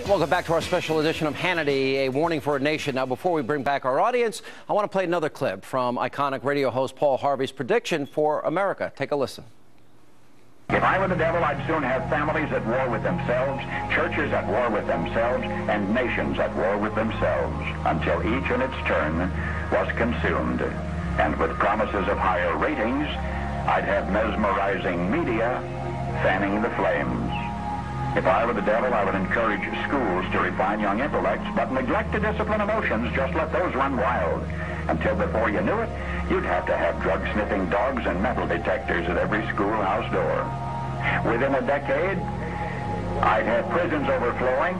Welcome back to our special edition of Hannity, a warning for a nation. Now, before we bring back our audience, I want to play another clip from iconic radio host Paul Harvey's prediction for America. Take a listen. If I were the devil, I'd soon have families at war with themselves, churches at war with themselves, and nations at war with themselves, until each in its turn was consumed. And with promises of higher ratings, I'd have mesmerizing media fanning the flames. If I were the devil, I would encourage schools to refine young intellects, but neglect to discipline emotions. Just let those run wild. Until before you knew it, you'd have to have drug-sniffing dogs and metal detectors at every schoolhouse door. Within a decade, I'd have prisons overflowing.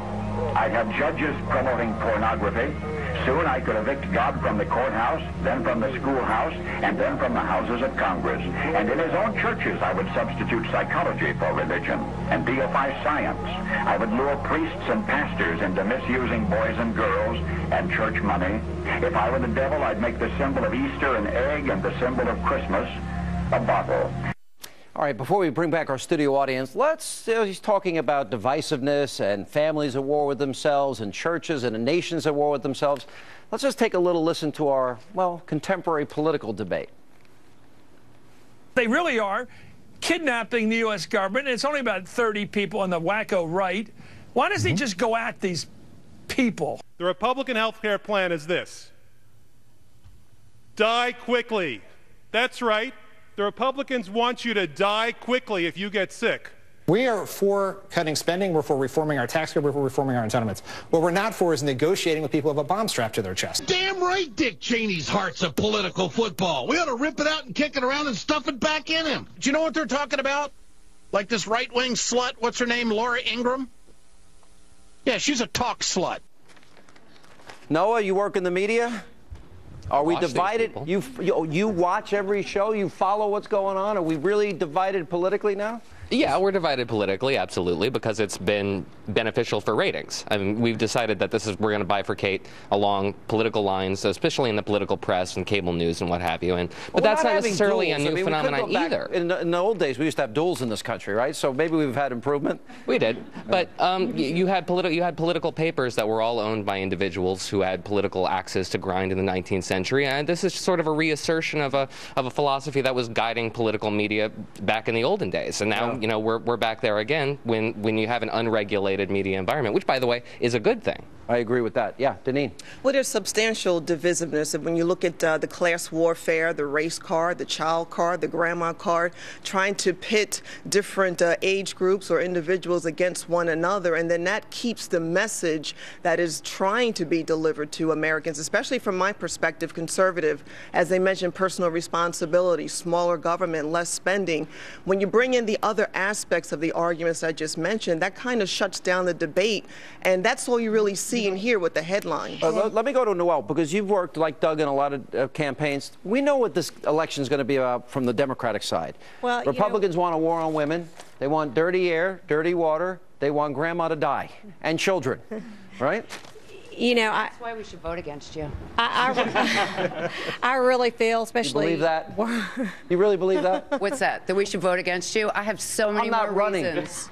I'd have judges promoting pornography. Soon I could evict God from the courthouse, then from the schoolhouse, and then from the houses of Congress. And in his own churches, I would substitute psychology for religion and deify science. I would lure priests and pastors into misusing boys and girls and church money. If I were the devil, I'd make the symbol of Easter an egg and the symbol of Christmas a bottle. All right, before we bring back our studio audience, he's talking about divisiveness and families at war with themselves and churches and nations at war with themselves. Let's just take a little listen to our, well, contemporary political debate. They really are kidnapping the U.S. government. It's only about 30 people on the wacko right. Why doesn't he just go at these people? The Republican health care plan is this: die quickly. That's right. The Republicans want you to die quickly if you get sick. We are for cutting spending. We're for reforming our tax code. We're for reforming our entitlements. What we're not for is negotiating with people who have a bomb strapped to their chest. Damn right Dick Cheney's heart's a political football. We ought to rip it out and kick it around and stuff it back in him. Do you know what they're talking about? Like this right-wing slut, what's her name, Laura Ingraham? Yeah, she's a talk slut. Noah, you work in the media? Are we divided? You watch every show? You follow what's going on? Are we really divided politically now? Yeah, we're divided politically, absolutely, because it's been beneficial for ratings. I mean, we've decided that we're going to bifurcate along political lines, especially in the political press and cable news and what have you. But that's not necessarily a new phenomenon either. In the old days, we used to have duels in this country, right? So maybe we've had improvement. We did, but you had political papers that were all owned by individuals who had political axes to grind in the 19th century, and this is sort of a reassertion of a philosophy that was guiding political media back in the olden days, and now. You know, we're back there again when you have an unregulated media environment, which, by the way, is a good thing. I agree with that. Yeah, Deneen. Well, there's substantial divisiveness. When you look at the class warfare, the race card, the child card, the grandma card, trying to pit different age groups or individuals against one another, and then that keeps the message that is trying to be delivered to Americans, especially from my perspective, conservative, as they mentioned, personal responsibility, smaller government, less spending. When you bring in the other aspects of the arguments I just mentioned, that kind of shuts down the debate, and that's all you really see and hear with the headlines. Let me go to Noel, because you've worked like Doug in a lot of campaigns. We know what this election is going to be about from the Democratic side. Well, Republicans want a war on women. They want dirty air, dirty water. They want grandma to die and children, right? You know, that's why we should vote against you. I really feel, especially. You believe that? You really believe that? What's that? That we should vote against you? I have so many more reasons.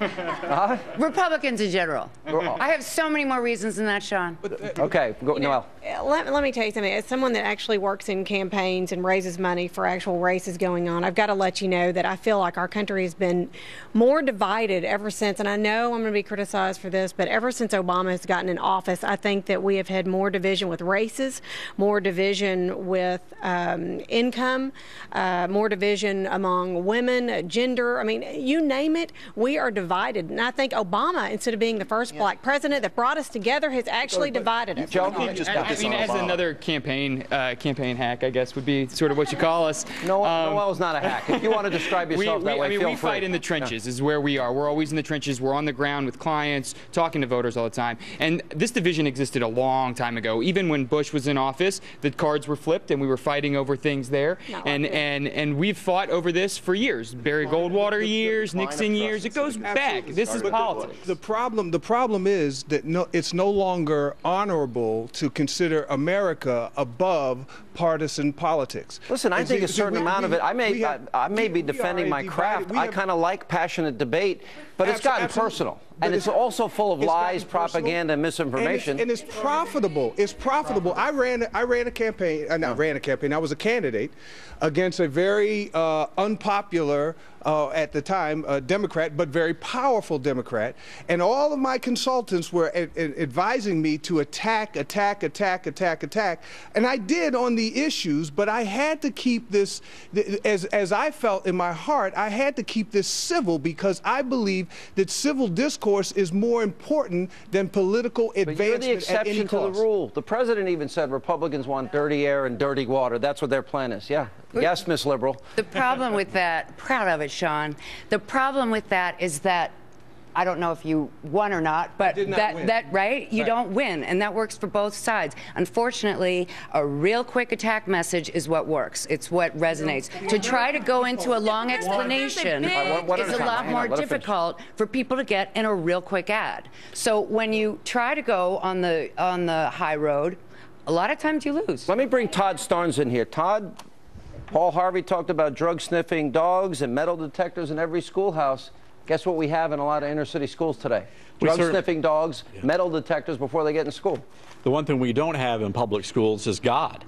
Republicans in general. I have so many more reasons than that, Sean. Okay, go, Noel. Let me tell you something. As someone that actually works in campaigns and raises money for actual races going on, I've got to let you know that I feel like our country has been more divided ever since, and I know I'm going to be criticized for this, but ever since Obama has gotten in office, I think that we have had more division with races, more division with income, more division among women, gender. I mean, you name it, we are divided. And I think Obama, instead of being the first black president that brought us together, has actually divided us. Joe, I mean, as another campaign hack, I guess, would be sort of what you call us. Noel's not a hack. If you want to describe yourself that way, feel free. We fight in the trenches, is where we are. We're always in the trenches. We're on the ground with clients, talking to voters all the time. And this division existed a long time ago. Even when Bush was in office, the cards were flipped, and we were fighting over things there. And we've fought over this for years. Barry Goldwater years, Nixon years. It goes back. This is politics. The problem is that it's no longer honorable to consider America above partisan politics. Listen, I think a certain amount of it, I may be defending my craft. I kind of like passionate debate, but it's gotten personal. And it's also full of lies, propaganda, and misinformation. And it's profitable. It's profitable. I ran a campaign. I was a candidate against a very unpopular, at the time, Democrat, but very powerful Democrat. And all of my consultants were advising me to attack. And I did on the issues, but I had to keep this, as I felt in my heart, I had to keep this civil, because I believe that civil discourse is more important than political advancement at any cost. But you're the exception to the rule. The president even said Republicans want dirty air and dirty water. That's what their plan is. Yeah. Yes, Miss Liberal. The problem with that, proud of it, Sean. The problem with that is that, I don't know if you won or not, but you don't win, and that works for both sides. Unfortunately, a real quick attack message is what works. It's what resonates. To try to go into a long explanation is a lot more difficult for people to get in a real quick ad. So when you try to go on the high road, a lot of times you lose. Let me bring Todd Starnes in here. Todd, Paul Harvey talked about drug-sniffing dogs and metal detectors in every schoolhouse. Guess what we have in a lot of inner-city schools today? Drug-sniffing dogs, metal detectors before they get in school. The one thing we don't have in public schools is God.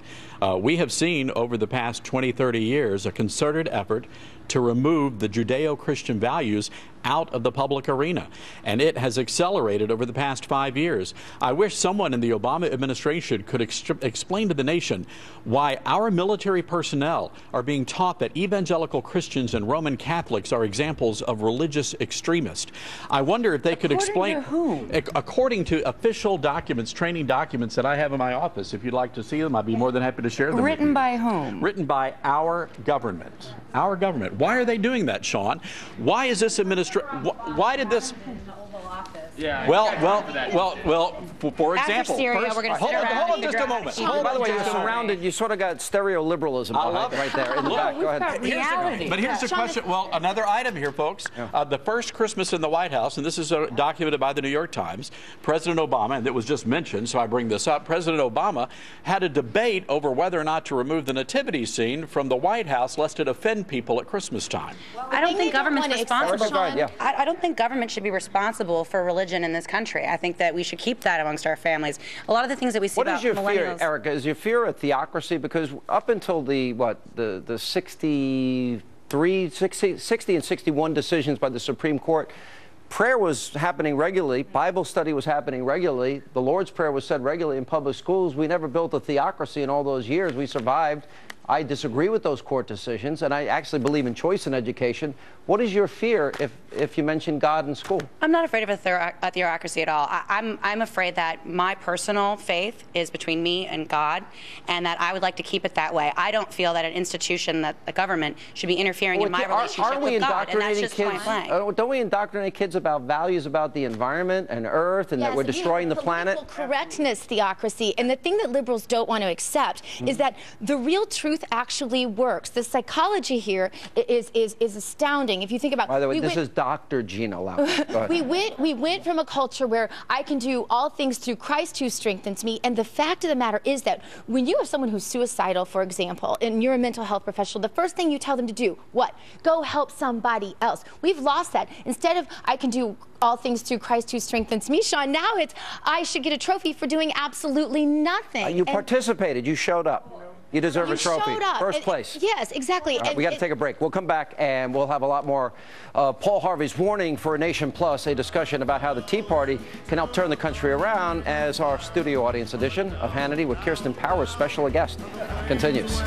We have seen over the past 20, 30 years a concerted effort to remove the Judeo-Christian values out of the public arena, and it has accelerated over the past 5 years. I wish someone in the Obama administration could explain to the nation why our military personnel are being taught that evangelical Christians and Roman Catholics are examples of religious extremists. I wonder if they could explain. According to whom? According to official documents, training documents that I have in my office. If you'd like to see them, I'd be more than happy to share them. Written by whom? Written by our government. Our government. Why are they doing that, Sean? Why is this administration? Why did this? Yeah. Well. For example, Syria, we're hold on just a moment. By the way, you're surrounded. You sort of got stereo liberalism right there in the back. Go ahead. But here's the question. Well, another item here, folks. The first Christmas in the White House, and this is documented by the New York Times, President Obama, and it was just mentioned, so I bring this up. President Obama had a debate over whether or not to remove the nativity scene from the White House, lest it offend people at Christmas time. I don't think government's responsible. I don't think government should be responsible for religion in this country. I think that we should keep that amongst our families. A lot of the things that we see about millennials. What is your fear, Erica? Is your fear a theocracy? Because up until the 60 and 61 decisions by the Supreme Court, prayer was happening regularly. Bible study was happening regularly. The Lord's Prayer was said regularly in public schools. We never built a theocracy in all those years. We survived. I disagree with those court decisions, and I actually believe in choice in education. What is your fear if you mention God in school? I'm not afraid of a theocracy at all. I'm afraid that my personal faith is between me and God, and that I would like to keep it that way. I don't feel that an institution, that the government, should be interfering in my relationship with God, and that's just point blank. Don't we indoctrinate kids about values about the environment and Earth, and that we're destroying the planet? Correctness theocracy, and the thing that liberals don't want to accept is that the real truth actually works. The psychology here is astounding. If you think about, by the way, this is Dr. Gina Lauer. we went from a culture where I can do all things through Christ who strengthens me, and the fact of the matter is that when you are someone who's suicidal, for example, and you're a mental health professional, the first thing you tell them to do, what? Go help somebody else. We've lost that. Instead of I can do all things through Christ who strengthens me, Sean, now it's I should get a trophy for doing absolutely nothing. You participated. You showed up. You deserve a trophy. First place. Yes, exactly. We got to take a break. We'll come back and we'll have a lot more. Paul Harvey's warning for Nation Plus, a discussion about how the Tea Party can help turn the country around, as our studio audience edition of Hannity with Kirsten Powers, special guest, continues.